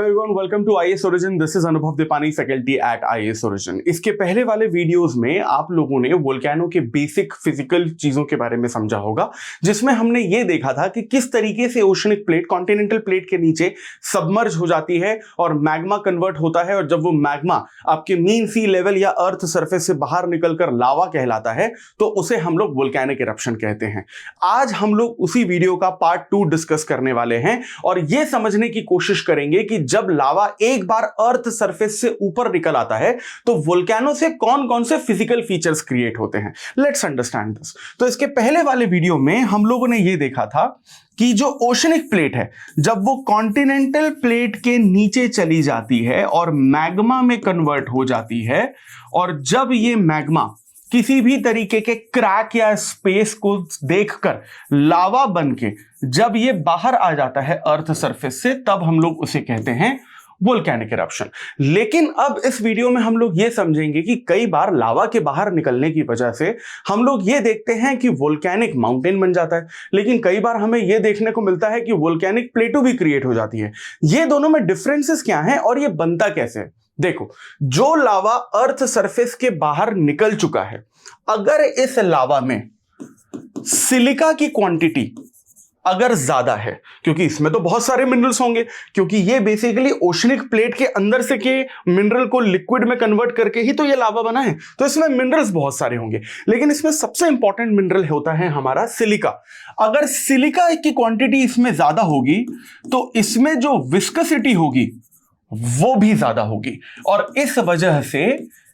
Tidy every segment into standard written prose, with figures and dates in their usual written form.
Everyone, welcome to IAS Origin. This is Anubhav Deepani, faculty at IAS Origin. इसके पहले वाले videos में आप लोगों ने वोल्केनो के बेसिक फिजिकल चीजों के बारे में समझा होगा, जिसमें हमने ये देखा था कि किस तरीके से ओशनिक प्लेट कॉन्टिनेंटल प्लेट के नीचे सबमर्ज हो जाती है और मैग्मा कन्वर्ट होता है, और जब वो मैग्मा आपके मीन सी लेवल या अर्थ सरफेस से बाहर निकलकर लावा कहलाता है तो उसे हम लोग वोल्केनिक इरप्शन कहते हैं। आज हम लोग उसी वीडियो का पार्ट 2 डिस्कस करने वाले हैं और यह समझने की कोशिश करेंगे कि जब लावा एक बार अर्थ सरफेस से ऊपर निकल आता है तो वोल्केनो से कौन कौन से फिजिकल फीचर्स क्रिएट होते हैं। Let's understand this. तो इसके पहले वाले वीडियो में हम लोगों ने यह देखा था कि जो ओशनिक प्लेट है जब वो कॉन्टिनेंटल प्लेट के नीचे चली जाती है और मैग्मा में कन्वर्ट हो जाती है, और जब ये मैग्मा किसी भी तरीके के क्रैक या स्पेस को देखकर लावा बनके जब ये बाहर आ जाता है अर्थ सरफेस से, तब हम लोग उसे कहते हैं वोल्केनिक इरप्शन। लेकिन अब इस वीडियो में हम लोग ये समझेंगे कि कई बार लावा के बाहर निकलने की वजह से हम लोग ये देखते हैं कि वोल्केनिक माउंटेन बन जाता है, लेकिन कई बार हमें ये देखने को मिलता है कि वोल्केनिक प्लेटो भी क्रिएट हो जाती है। ये दोनों में डिफरेंसेस क्या हैं और ये बनता कैसे है? देखो, जो लावा अर्थ सरफेस के बाहर निकल चुका है, अगर इस लावा में सिलिका की क्वांटिटी अगर ज्यादा है, क्योंकि इसमें तो बहुत सारे मिनरल्स होंगे, क्योंकि ये बेसिकली ओशनिक प्लेट के अंदर से के मिनरल को लिक्विड में कन्वर्ट करके ही तो ये लावा बना है, तो इसमें मिनरल्स बहुत सारे होंगे। लेकिन इसमें सबसे इंपॉर्टेंट मिनरल होता है हमारा सिलिका। अगर सिलिका की क्वांटिटी इसमें ज्यादा होगी तो इसमें जो विस्कोसिटी होगी वो भी ज्यादा होगी, और इस वजह से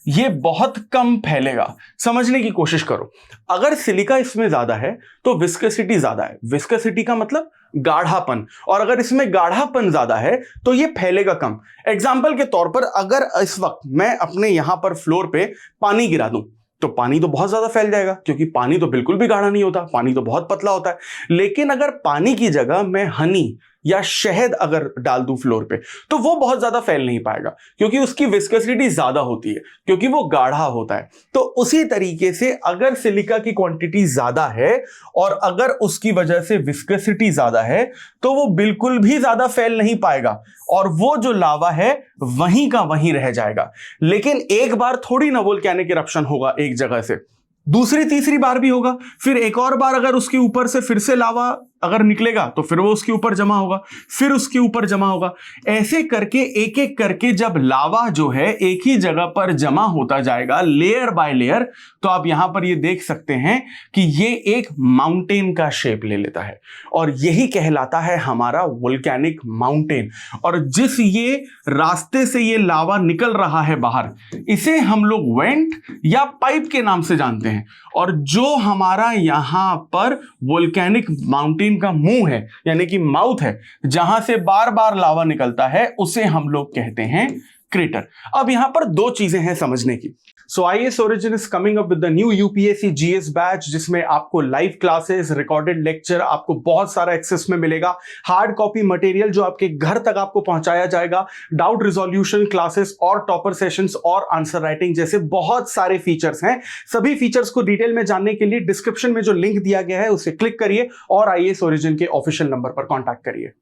ये बहुत कम फैलेगा। समझने की कोशिश करो, अगर सिलिका इसमें ज्यादा है तो विस्कोसिटी ज्यादा है। विस्कोसिटी का मतलब गाढ़ापन, और अगर इसमें गाढ़ापन ज्यादा है तो ये फैलेगा कम। एग्जाम्पल के तौर पर, अगर इस वक्त मैं अपने यहां पर फ्लोर पे पानी गिरा दूं तो पानी तो बहुत ज्यादा फैल जाएगा, क्योंकि पानी तो बिल्कुल भी गाढ़ा नहीं होता, पानी तो बहुत पतला होता है। लेकिन अगर पानी की जगह मैं हनी या शहद अगर डाल दूं फ्लोर पे तो वो बहुत ज्यादा फैल नहीं पाएगा, क्योंकि उसकी विस्कोसिटी ज्यादा होती है, क्योंकि वो गाढ़ा होता है। तो उसी तरीके से अगर सिलिका की क्वांटिटी ज्यादा है और अगर उसकी वजह से विस्कोसिटी ज्यादा है तो वो बिल्कुल भी ज्यादा फैल नहीं पाएगा, और वो जो लावा है वहीं का वहीं रह जाएगा। लेकिन एक बार थोड़ी ना वोल्केनिक इरप्शन होगा एक जगह से, दूसरी तीसरी बार भी होगा, फिर एक और बार अगर उसके ऊपर से फिर से लावा अगर निकलेगा तो फिर वो उसके ऊपर जमा होगा, फिर उसके ऊपर जमा होगा। ऐसे करके एक एक करके जब लावा जो है एक ही जगह पर जमा होता जाएगा लेयर बाय लेयर, तो आप यहां पर ये देख सकते हैं कि ये एक माउंटेन का शेप ले लेता है, और यही कहलाता है हमारा वोल्केनिक माउंटेन। और जिस ये रास्ते से ये लावा निकल रहा है बाहर, इसे हम लोग वेंट या पाइप के नाम से जानते हैं। और जो हमारा यहां पर वोल्केनिक माउंटेन का मुंह है, यानी कि माउथ है, जहां से बार बार लावा निकलता है, उसे हम लोग कहते हैं क्रेटर। अब यहां पर दो चीजें हैं समझने की। So IAS Origin is coming up with the new UPSC GS batch, जिसमें आपको लाइव क्लासेस, रिकॉर्डेड लेक्चर, आपको बहुत सारा एक्सेस में मिलेगा, हार्ड कॉपी मटेरियल जो आपके घर तक आपको पहुंचाया जाएगा, डाउट रिजोल्यूशन क्लासेस और टॉपर सेशंस और आंसर राइटिंग जैसे बहुत सारे फीचर्स हैं। सभी फीचर्स को डिटेल में जानने के लिए डिस्क्रिप्शन में जो लिंक दिया गया है उसे क्लिक करिए और आईएएस ओरिजिन के ऑफिशियल नंबर पर कॉन्टैक्ट करिए।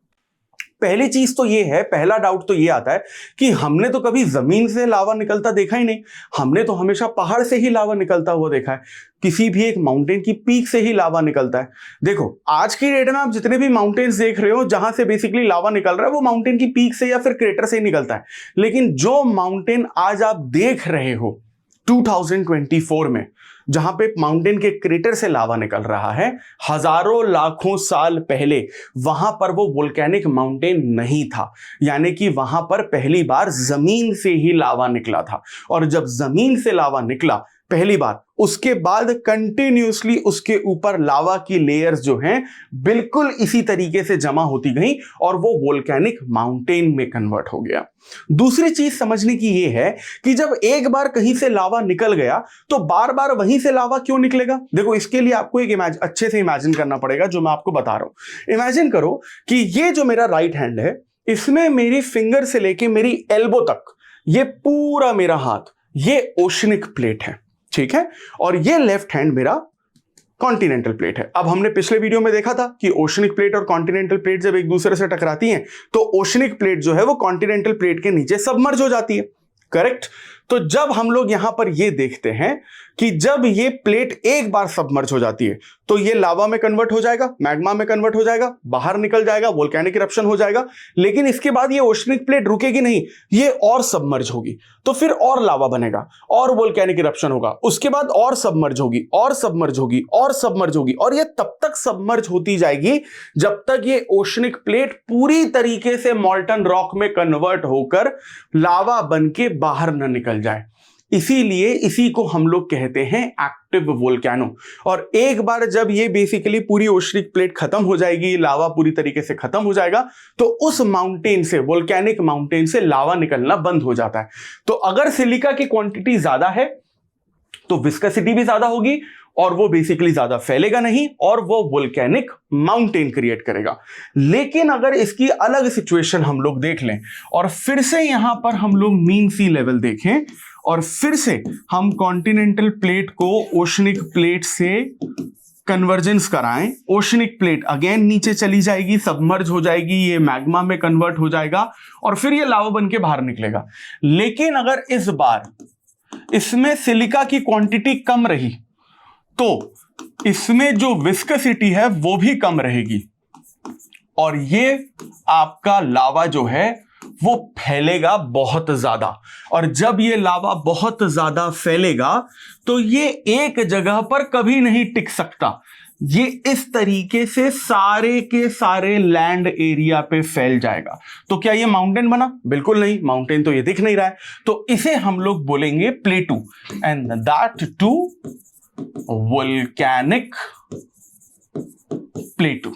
पहली चीज तो ये है, पहला डाउट तो ये आता है कि हमने तो कभी जमीन से लावा निकलता देखा ही नहीं, हमने तो हमेशा पहाड़ से ही लावा निकलता हुआ देखा है, किसी भी एक माउंटेन की पीक से ही लावा निकलता है। देखो, आज की डेट में आप जितने भी माउंटेन्स देख रहे हो जहां से बेसिकली लावा निकल रहा है, वो माउंटेन की पीक से या फिर क्रेटर से ही निकलता है। लेकिन जो माउंटेन आज आप देख रहे हो 2024 में, जहां पे माउंटेन के क्रेटर से लावा निकल रहा है, हजारों लाखों साल पहले वहां पर वो वोल्केनिक माउंटेन नहीं था, यानी कि वहां पर पहली बार जमीन से ही लावा निकला था। और जब जमीन से लावा निकला पहली बार, उसके बाद कंटिन्यूअसली उसके ऊपर लावा की लेयर्स जो हैं बिल्कुल इसी तरीके से जमा होती गई और वो वोल्केनिक माउंटेन में कन्वर्ट हो गया। दूसरी चीज समझने की ये है कि जब एक बार कहीं से लावा निकल गया तो बार बार वहीं से लावा क्यों निकलेगा? देखो, इसके लिए आपको एक अच्छे से इमेजिन करना पड़ेगा, जो मैं आपको बता रहा हूं। इमेजिन करो कि ये जो मेरा राइट हैंड है, इसमें मेरी फिंगर से लेके मेरी एल्बो तक ये पूरा मेरा हाथ, ये ओशनिक प्लेट है, ठीक है? और ये लेफ्ट हैंड मेरा कॉन्टिनेंटल प्लेट है। अब हमने पिछले वीडियो में देखा था कि ओशनिक प्लेट और कॉन्टिनेंटल प्लेट जब एक दूसरे से टकराती हैं तो ओशनिक प्लेट जो है वो कॉन्टिनेंटल प्लेट के नीचे सबमर्ज हो जाती है, करेक्ट। तो जब हम लोग यहां पर ये देखते हैं कि जब ये प्लेट एक बार सबमर्ज हो जाती है तो ये लावा में कन्वर्ट हो जाएगा, मैग्मा में कन्वर्ट हो जाएगा, बाहर निकल जाएगा, वोल्केनिक इरप्शन हो जाएगा। लेकिन इसके बाद ये ओशनिक प्लेट रुकेगी नहीं, ये और सबमर्ज होगी, तो फिर और लावा बनेगा और वोल्केनिक इरप्शन होगा, उसके बाद और सबमर्ज होगी और सबमर्ज होगी और सबमर्ज होगी, और ये तब तक सबमर्ज होती जाएगी जब तक ये ओशनिक प्लेट पूरी तरीके से मॉल्टन रॉक में कन्वर्ट होकर लावा बन के बाहर न निकल जाए। इसीलिए इसी को हम लोग कहते हैं एक्टिव वोल्केनो। और एक बार जब ये बेसिकली पूरी ओशनिक प्लेट खत्म हो जाएगी, लावा पूरी तरीके से खत्म हो जाएगा, तो उस माउंटेन से, वोल्केनिक माउंटेन से लावा निकलना बंद हो जाता है। तो अगर सिलिका की क्वांटिटी ज्यादा है तो विस्कोसिटी भी ज्यादा होगी और वो बेसिकली ज्यादा फैलेगा नहीं और वो वोल्केनिक माउंटेन क्रिएट करेगा। लेकिन अगर इसकी अलग सिचुएशन हम लोग देख लें और फिर से यहां पर हम लोग मीन सी लेवल देखें और फिर से हम कॉन्टिनेंटल प्लेट को ओशनिक प्लेट से कन्वर्जेंस कराएं, ओशनिक प्लेट अगेन नीचे चली जाएगी, सबमर्ज हो जाएगी, ये मैग्मा में कन्वर्ट हो जाएगा और फिर ये लावा बन के बाहर निकलेगा। लेकिन अगर इस बार इसमें सिलिका की क्वांटिटी कम रही तो इसमें जो विस्कोसिटी है वो भी कम रहेगी और ये आपका लावा जो है वो फैलेगा बहुत ज्यादा। और जब ये लावा बहुत ज्यादा फैलेगा तो ये एक जगह पर कभी नहीं टिक सकता, ये इस तरीके से सारे के सारे लैंड एरिया पे फैल जाएगा। तो क्या ये माउंटेन बना? बिल्कुल नहीं, माउंटेन तो ये दिख नहीं रहा है। तो इसे हम लोग बोलेंगे plateau, and that too volcanic plateau.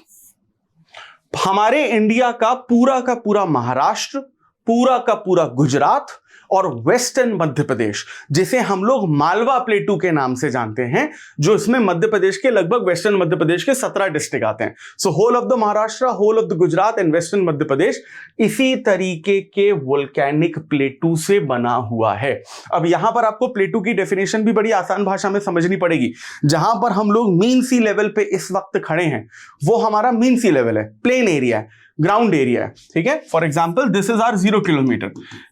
हमारे इंडिया का पूरा महाराष्ट्र, पूरा का पूरा गुजरात और वेस्टर्न मध्य प्रदेश, जिसे हम लोग मालवा प्लेटू के नाम से जानते हैं, जो इसमें मध्य प्रदेश के लगभग, वेस्टर्न मध्य प्रदेश के 17 डिस्ट्रिक्ट आते हैं। So whole of the Maharashtra, whole of the Gujarat and western Madhya Pradesh इसी तरीके के वोल्केनिक प्लेटू से बना हुआ है। अब यहां पर आपको प्लेटू की डेफिनेशन भी बड़ी आसान भाषा में समझनी पड़ेगी। जहां पर हम लोग मीन सी लेवल पे इस वक्त खड़े हैं वो हमारा मीन सी लेवल है, प्लेन एरिया है, ग्राउंड एरिया है, ठीक है। For example this is our 0 kilometre.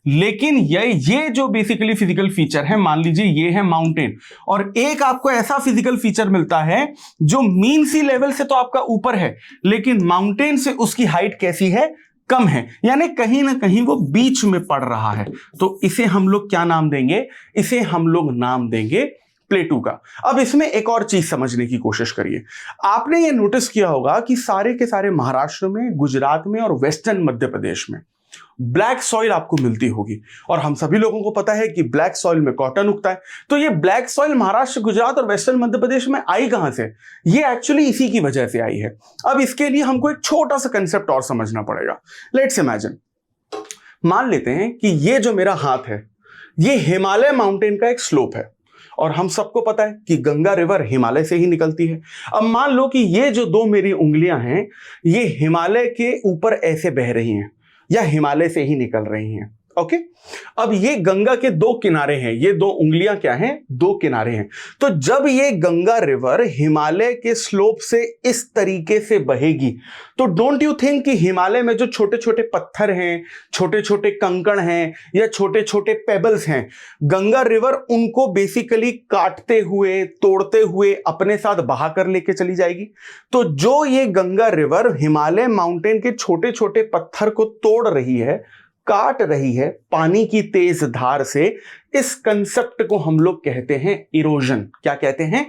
लेकिन ये जो बेसिकली फिजिकल फीचर है, मान लीजिए ये है माउंटेन, और एक आपको ऐसा फिजिकल फीचर मिलता है जो मीन सी लेवल से तो आपका ऊपर है लेकिन माउंटेन से उसकी हाइट कैसी है? कम है, यानी कहीं ना कहीं वो बीच में पड़ रहा है। तो इसे हम लोग क्या नाम देंगे? इसे हम लोग नाम देंगे प्लेटू का। अब इसमें एक और चीज समझने की कोशिश करिए। आपने ये नोटिस किया होगा कि सारे के सारे महाराष्ट्र में, गुजरात में और वेस्टर्न मध्य प्रदेश में ब्लैक सॉइल आपको मिलती होगी, और हम सभी लोगों को पता है कि ब्लैक सॉइल में कॉटन उगता है। तो ये ब्लैक सॉइल महाराष्ट्र, गुजरात और वेस्टर्न मध्य प्रदेश में आई कहां से? ये एक्चुअली इसी की वजह से आई है। अब इसके लिए हमको एक छोटा सा कंसेप्ट और समझना पड़ेगा। लेट्स इमेजिन, मान लेते हैं कि ये जो मेरा हाथ है ये हिमालय माउंटेन का एक स्लोप है और हम सबको पता है कि गंगा रिवर हिमालय से ही निकलती है। अब मान लो कि ये जो दो मेरी उंगलियां हैं ये हिमालय के ऊपर ऐसे बह रही हैं या हिमालय से ही निकल रही हैं, ओके। अब ये गंगा के दो किनारे हैं, ये दो उंगलियां क्या हैं? दो किनारे हैं। तो जब ये गंगा रिवर हिमालय के स्लोप से इस तरीके से बहेगी तो डोंट यू थिंक कि हिमालय में जो छोटे छोटे पत्थर हैं, छोटे छोटे कंकड़ हैं या छोटे छोटे पेबल्स हैं, गंगा रिवर उनको बेसिकली काटते हुए, तोड़ते हुए अपने साथ बहा कर लेके चली जाएगी। तो जो ये गंगा रिवर हिमालय माउंटेन के छोटे छोटे पत्थर को तोड़ रही है, काट रही है पानी की तेज धार से, इस कंसेप्ट को हम लोग कहते हैं इरोजन। क्या कहते हैं?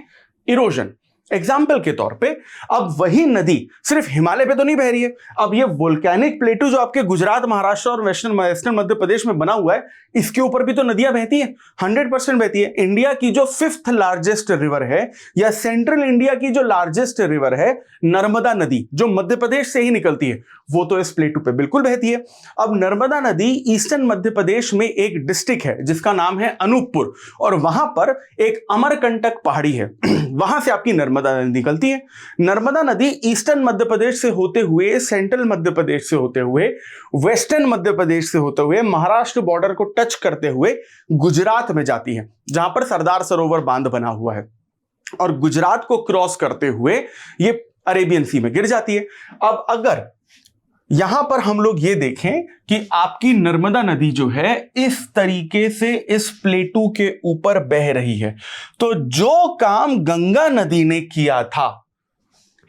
इरोजन। एग्जाम्पल के तौर पे अब वही नदी सिर्फ हिमालय पे तो नहीं बह रही है, अब ये वोल्केनिक प्लेटू जो आपके गुजरात, महाराष्ट्र और वेस्टर्न मध्य प्रदेश में बना हुआ है, इसके ऊपर भी तो नदियां बहती हैं, 100% बहती है। इंडिया की जो 5th लार्जेस्ट रिवर है या सेंट्रल इंडिया की जो लार्जेस्ट रिवर है, नर्मदा नदी, जो मध्य प्रदेश से ही निकलती है, वो तो इस प्लेटू पे बिल्कुल बहती है। अब नर्मदा नदी ईस्टर्न मध्य प्रदेश में एक डिस्ट्रिक्ट है जिसका नाम है अनूपपुर, और वहां पर एक अमरकंटक पहाड़ी है वहां से आपकी नर्मदा नदी निकलती है। नर्मदा नदी ईस्टर्न मध्य प्रदेश से होते हुए, सेंट्रल मध्य प्रदेश से होते हुए, वेस्टर्न मध्य प्रदेश से होते हुए, महाराष्ट्र बॉर्डर को टच करते हुए गुजरात में जाती है, जहां पर सरदार सरोवर बांध बना हुआ है। और गुजरात को क्रॉस करते हुए ये अरेबियन सी में गिर जाती है। अब अगर यहां पर हम लोग ये देखें कि आपकी नर्मदा नदी जो है इस तरीके से इस प्लेटू के ऊपर बह रही है, तो जो काम गंगा नदी ने किया था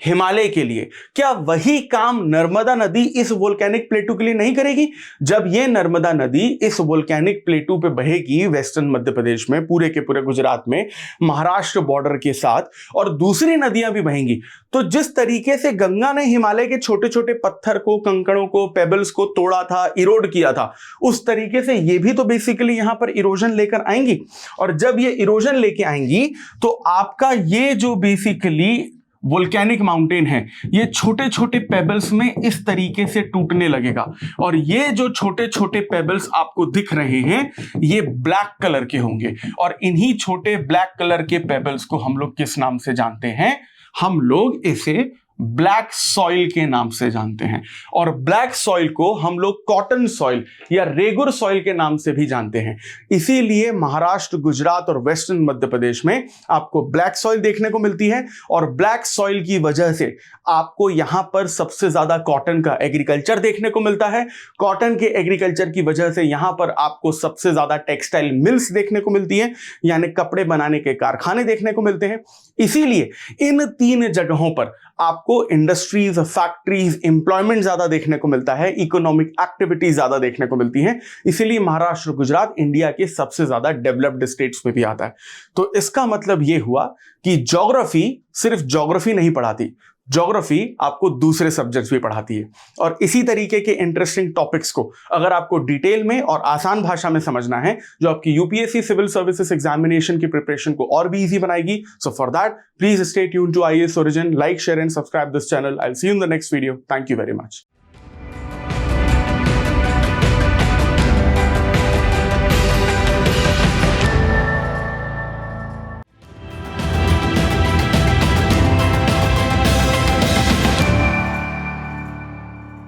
हिमालय के लिए, क्या वही काम नर्मदा नदी इस वोल्केनिक प्लेटू के लिए नहीं करेगी? जब ये नर्मदा नदी इस वोल्केनिक प्लेटू पे बहेगी वेस्टर्न मध्य प्रदेश में, पूरे के पूरे गुजरात में, महाराष्ट्र बॉर्डर के साथ, और दूसरी नदियां भी बहेंगी, तो जिस तरीके से गंगा ने हिमालय के छोटे छोटे पत्थर को, कंकड़ों को, पेबल्स को तोड़ा था, इरोड किया था, उस तरीके से ये भी तो बेसिकली यहां पर इरोजन लेकर आएंगी। और जब ये इरोजन लेके आएंगी तो आपका ये जो बेसिकली वोल्केनिक माउंटेन है, ये छोटे छोटे पेबल्स में इस तरीके से टूटने लगेगा। और ये जो छोटे छोटे पेबल्स आपको दिख रहे हैं, ये ब्लैक कलर के होंगे, और इन्हीं छोटे ब्लैक कलर के पेबल्स को हम लोग किस नाम से जानते हैं? हम लोग इसे ब्लैक सॉइल के नाम से जानते हैं। और ब्लैक सॉइल को हम लोग कॉटन सॉइल या रेगुर सॉइल के नाम से भी जानते हैं। इसीलिए महाराष्ट्र, गुजरात और वेस्टर्न मध्य प्रदेश में आपको ब्लैक सॉइल देखने को मिलती है, और ब्लैक सॉइल की वजह से आपको यहां पर सबसे ज्यादा कॉटन का एग्रीकल्चर देखने को मिलता है। कॉटन के एग्रीकल्चर की वजह से यहां पर आपको सबसे ज्यादा टेक्सटाइल मिल्स देखने को मिलती है, यानी कपड़े बनाने के कारखाने देखने को मिलते हैं। इसीलिए इन 3 जगहों पर आपको इंडस्ट्रीज, फैक्ट्रीज, एम्प्लॉयमेंट ज्यादा देखने को मिलता है, इकोनॉमिक एक्टिविटी ज्यादा देखने को मिलती है। इसीलिए महाराष्ट्र, गुजरात इंडिया के सबसे ज्यादा डेवलप्ड स्टेट्स में भी आता है। तो इसका मतलब यह हुआ कि ज्योग्राफी सिर्फ ज्योग्राफी नहीं पढ़ाती, ज्योग्राफी आपको दूसरे सब्जेक्ट्स भी पढ़ाती है। और इसी तरीके के इंटरेस्टिंग टॉपिक्स को अगर आपको डिटेल में और आसान भाषा में समझना है, जो आपकी यूपीएससी सिविल सर्विसेज एग्जामिनेशन की प्रिपरेशन को और भी इजी बनाएगी, so for that please stay tuned to IAS Origin, like, share and subscribe this channel. I will see you in the next video. Thank you very much.